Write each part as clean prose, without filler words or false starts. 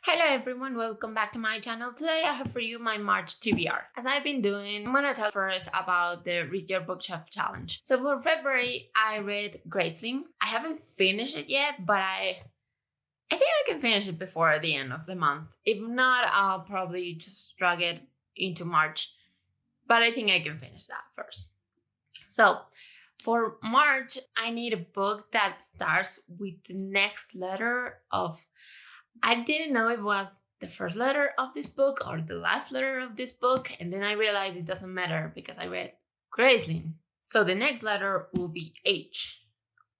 Hello everyone, welcome back to my channel. Today I have for you my March TBR. As I've been doing, I'm gonna talk first about the Read Your Bookshelf Challenge. So for February, I read Graceling. I haven't finished it yet, but I think I can finish it before the end of the month. If not, I'll probably just drag it into March. But I think I can finish that first. So for March, I need a book that starts with the next letter of... I didn't know if it was the first letter of this book or the last letter of this book. And then I realized it doesn't matter because I read Graceling. So the next letter will be H,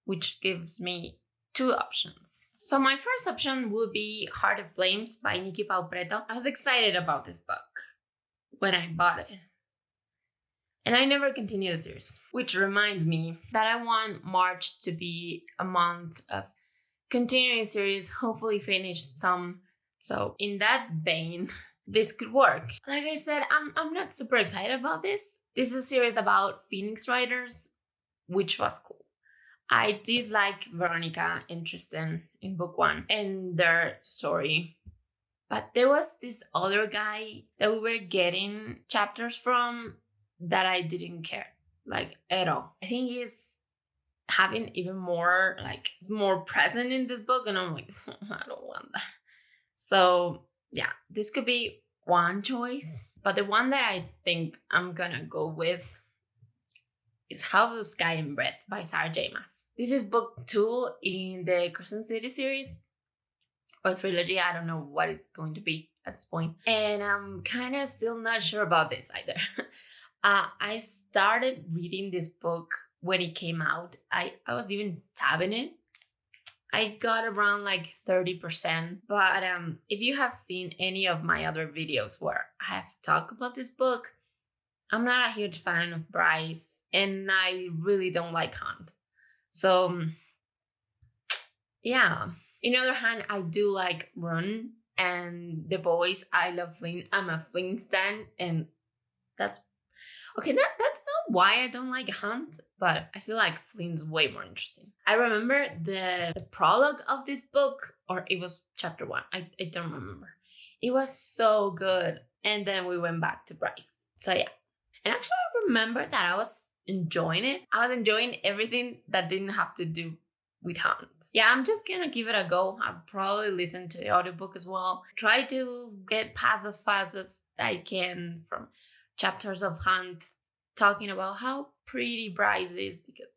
which gives me two options. So my first option would be Heart of Flames by Nikki Preto. I was excited about this book when I bought it. And I never continued the series, which reminds me that I want March to be a month of continuing series, hopefully finish some. So in that vein, this could work. Like I said, I'm not super excited about this. This is a series about Phoenix writers, which was cool. I did like Veronica and Tristan in book one and their story. But there was this other guy that we were getting chapters from that I didn't care, like at all. I think he's having even more present in this book, and I'm like, I don't want that. So yeah, this could be one choice, but the one that I think I'm gonna go with is House of Sky and Breath by Sarah J. Maas. This is book 2 in the Crescent City series or trilogy. I don't know what it's going to be at this point, and I'm kind of still not sure about this either. I started reading this book when it came out. I was even tabbing it. I got around 30%. But if you have seen any of my other videos where I have talked about this book, I'm not a huge fan of Bryce, and I really don't like Hunt. So yeah. On the other hand, I do like Run and The Boys. I love Flynn. I'm a Flynn stan, and that's okay, that's not why I don't like Hunt, but I feel like Flynn's way more interesting. I remember the prologue of this book, or it was chapter 1. I don't remember. It was so good. And then we went back to Bryce. So yeah. And actually, I remember that I was enjoying it. I was enjoying everything that didn't have to do with Hunt. Yeah, I'm just gonna give it a go. I'll probably listen to the audiobook as well. Try to get past as fast as I can from chapters of Hunt talking about how pretty Bryce is, because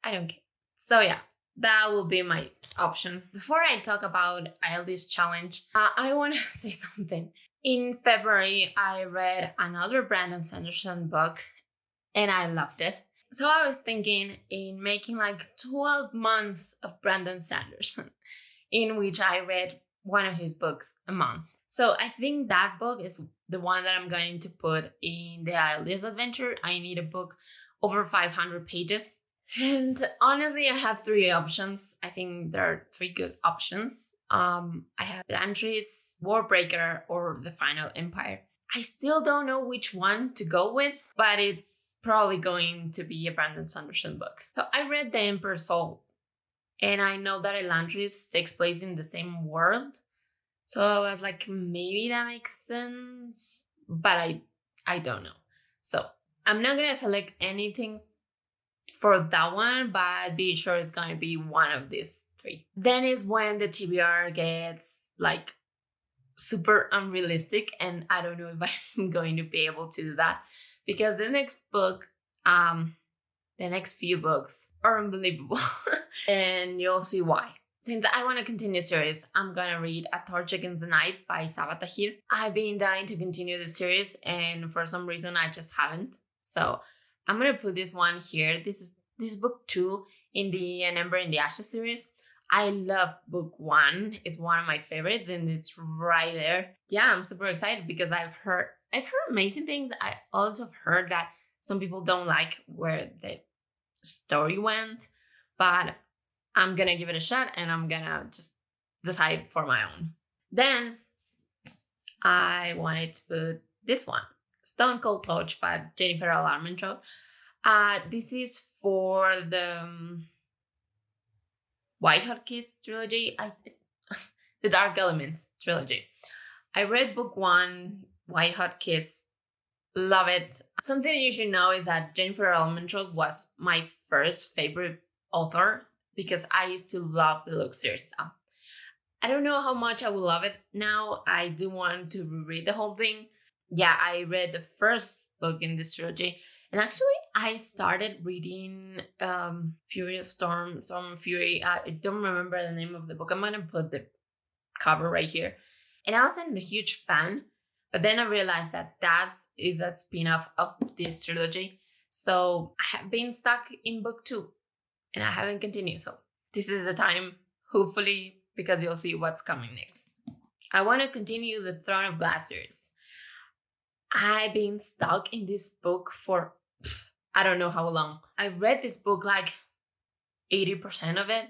I don't care. So yeah, that will be my option. Before I talk about ILD's challenge, I want to say something. In February, I read another Brandon Sanderson book and I loved it. So I was thinking in making 12 months of Brandon Sanderson, in which I read one of his books a month. So I think that book is the one that I'm going to put in the ILD's adventure. I need a book over 500 pages. And honestly, I have 3 options. I think there are 3 good options. I have Elantris, Warbreaker, or The Final Empire. I still don't know which one to go with, but it's probably going to be a Brandon Sanderson book. So I read The Emperor's Soul, and I know that Elantris takes place in the same world. So I was like, maybe that makes sense, but I don't know. So I'm not going to select anything for that one, but be sure it's going to be one of these 3. Then is when the TBR gets super unrealistic, and I don't know if I'm going to be able to do that, because the next book, the next few books are unbelievable, and you'll see why. Since I want to continue the series, I'm going to read A Torch Against the Night by Sabaa Tahir. I've been dying to continue the series, and for some reason, I just haven't. So I'm going to put this one here. This is book 2 in the An Ember in the Ashes series. I love book 1. It's one of my favorites, and it's right there. Yeah, I'm super excited because I've heard amazing things. I also heard that some people don't like where the story went, but I'm going to give it a shot, and I'm going to just decide for my own. Then I wanted to put this one, Stone Cold Touch by Jennifer L. Armentrout. This is for the White Hot Kiss trilogy. the Dark Elements trilogy. I read book 1, White Hot Kiss. Love it. Something you should know is that Jennifer Elemental was my first favorite author because I used to love the Look series. I don't know how much I will love it now. I do want to reread the whole thing. Yeah, I read the first book in this trilogy. And actually, I started reading Fury of Storm Fury. I don't remember the name of the book. I'm going to put the cover right here. And I wasn't a huge fan. But then I realized that is a spin-off of this trilogy. So I have been stuck in book 2. And I haven't continued. So this is the time, hopefully, because you'll see what's coming next. I want to continue the Throne of Glass series. I've been stuck in this book for I don't know how long. I read this book like 80% of it,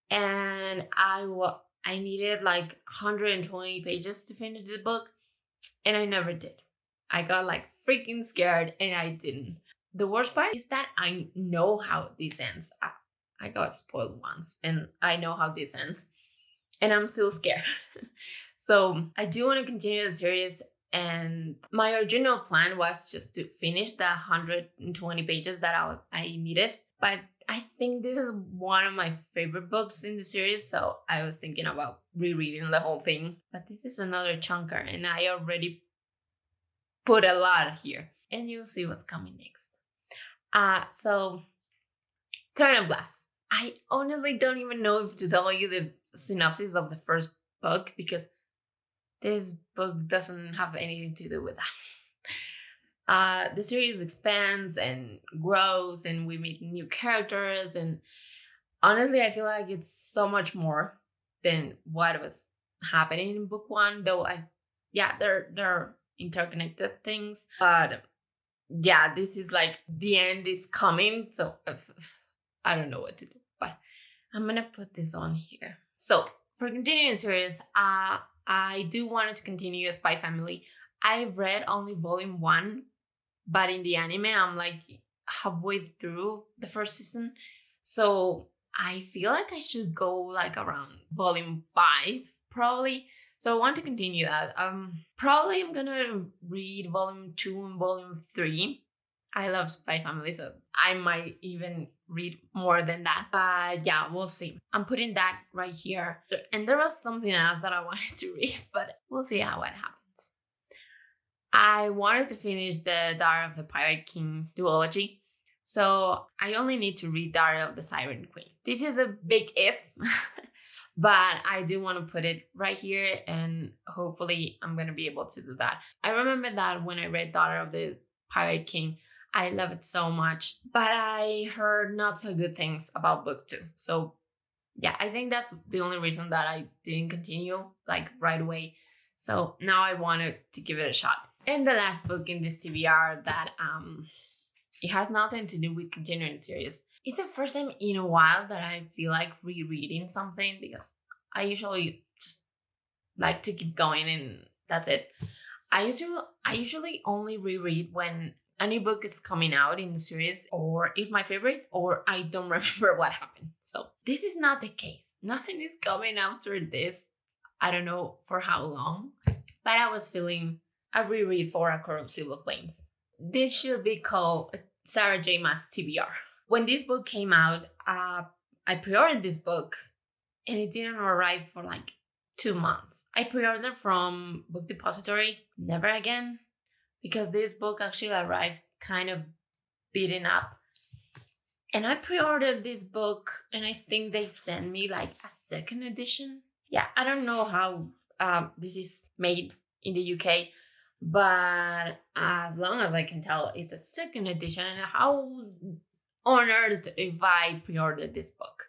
and I needed like 120 pages to finish the book, and I never did. I got like freaking scared, and I didn't. The worst part is that I know how this ends. I got spoiled once, and I know how this ends, and I'm still scared. So I do want to continue the series. And my original plan was just to finish the 120 pages that I needed. But I think this is one of my favorite books in the series. So I was thinking about rereading the whole thing. But this is another chunker. And I already put a lot here. And you'll see what's coming next. So Throne of Glass. I honestly don't even know if to tell you the synopsis of the first book. Because this book doesn't have anything to do with that. The series expands and grows, and we meet new characters. And honestly, I feel like it's so much more than what was happening in book 1. Though they're interconnected things. But yeah, this is like the end is coming. So I don't know what to do. But I'm gonna put this on here. So for continuing series, I do want to continue Spy Family. I read only volume 1, but in the anime, I'm like halfway through the first season. So I feel like I should go like around volume 5, probably. So I want to continue that. Probably I'm gonna read volume 2 and volume 3. I love Spy Family, so I might even read more than that. But yeah, we'll see. I'm putting that right here. And there was something else that I wanted to read, but we'll see how it happens. I wanted to finish the Diary of the Pirate King duology. So I only need to read Diary of the Siren Queen. This is a big if, but I do want to put it right here, and hopefully I'm going to be able to do that. I remember that when I read Daughter of the Pirate King, I love it so much, but I heard not so good things about book 2. So yeah, I think that's the only reason that I didn't continue like right away. So now I wanted to give it a shot. And the last book in this TBR that it has nothing to do with continuing the series. It's the first time in a while that I feel like rereading something, because I usually just like to keep going and that's it. I usually only reread when a new book is coming out in the series, or is my favorite, or I don't remember what happened. So this is not the case. Nothing is coming after this. I don't know for how long, but I was feeling a reread for A Court of Silver Flames. This should be called Sarah J. Maas TBR. When this book came out, I pre-ordered this book, and it didn't arrive for like 2 months. I pre-ordered from Book Depository, never again, because this book actually arrived kind of beaten up. And I pre-ordered this book, and I think they sent me like a second edition. Yeah, I don't know how this is made in the UK, but as long as I can tell, it's a second edition, and how honored if I pre-ordered this book.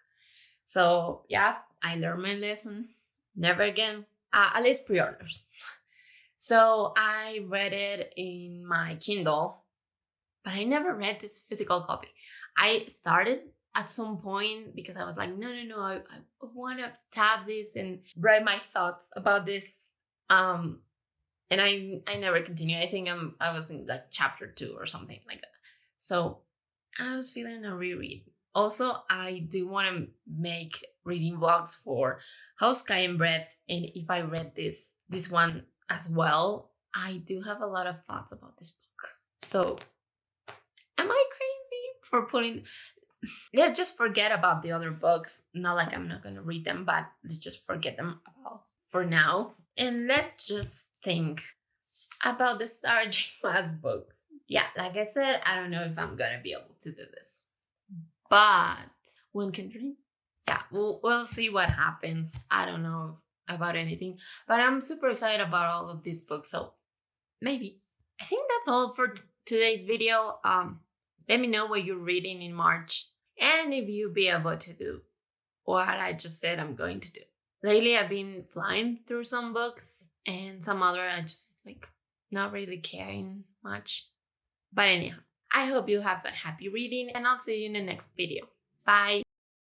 So yeah, I learned my lesson. Never again. At least pre-orders. So I read it in my Kindle, but I never read this physical copy. I started at some point because I was like, no, I want to tab this and write my thoughts about this. And I never continued. I think I was in like chapter 2 or something like that. So I was feeling a reread. Also, I do want to make reading vlogs for How Sky and Breath. And if I read this one as well, I do have a lot of thoughts about this book. So am I crazy for putting... Yeah, just forget about the other books. Not like I'm not going to read them, but let's just forget them about for now. And let's just think about the Sarah J. Maas books. Yeah, like I said, I don't know if I'm going to be able to do this. But one can dream. Yeah, we'll see what happens. I don't know about anything. But I'm super excited about all of these books. So maybe. I think that's all for today's video. Let me know what you're reading in March. And if you'll be able to do what I just said I'm going to do. Lately, I've been flying through some books and some other I just like not really caring much. But anyhow, I hope you have a happy reading and I'll see you in the next video. Bye.